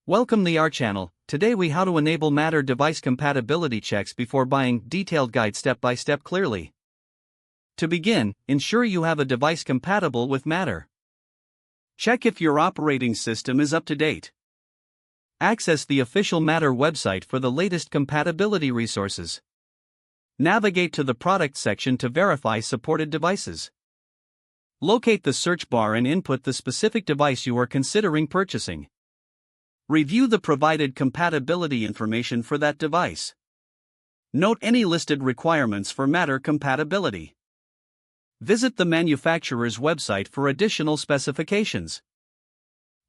Welcome to our channel. Today we how to enable Matter device compatibility checks before buying. Detailed guide step by step clearly. To begin, ensure you have a device compatible with Matter. Check if your operating system is up to date. Access the official Matter website for the latest compatibility resources. Navigate to the product section to verify supported devices. Locate the search bar and input the specific device you are considering purchasing. Review the provided compatibility information for that device. Note any listed requirements for Matter compatibility. Visit the manufacturer's website for additional specifications.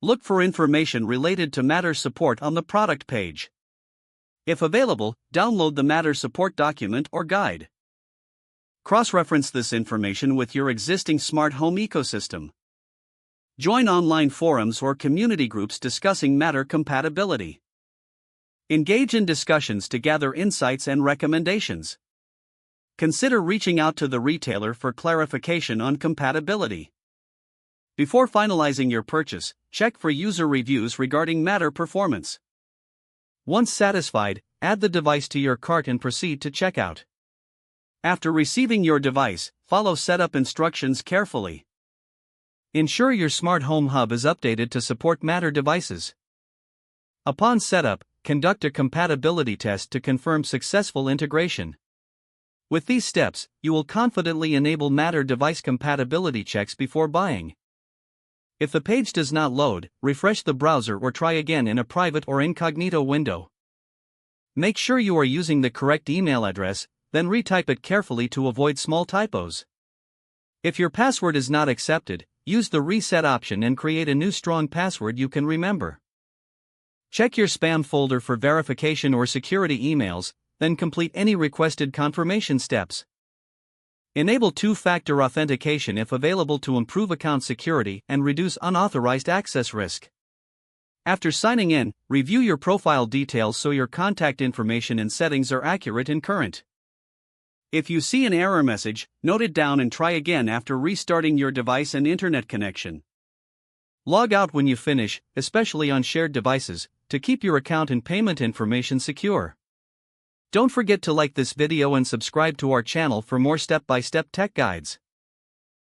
Look for information related to Matter support on the product page. If available, download the Matter support document or guide. Cross-reference this information with your existing smart home ecosystem. Join online forums or community groups discussing Matter compatibility. Engage in discussions to gather insights and recommendations. Consider reaching out to the retailer for clarification on compatibility. Before finalizing your purchase, check for user reviews regarding Matter performance. Once satisfied, add the device to your cart and proceed to checkout. After receiving your device, follow setup instructions carefully. Ensure your smart home hub is updated to support Matter devices. Upon setup, conduct a compatibility test to confirm successful integration. With these steps, you will confidently enable Matter device compatibility checks before buying. If the page does not load, refresh the browser or try again in a private or incognito window. Make sure you are using the correct email address, then retype it carefully to avoid small typos. If your password is not accepted, use the reset option and create a new strong password you can remember. Check your spam folder for verification or security emails, then complete any requested confirmation steps. Enable two-factor authentication if available to improve account security and reduce unauthorized access risk. After signing in, review your profile details so your contact information and settings are accurate and current. If you see an error message, note it down and try again after restarting your device and internet connection. Log out when you finish, especially on shared devices, to keep your account and payment information secure. Don't forget to like this video and subscribe to our channel for more step-by-step tech guides.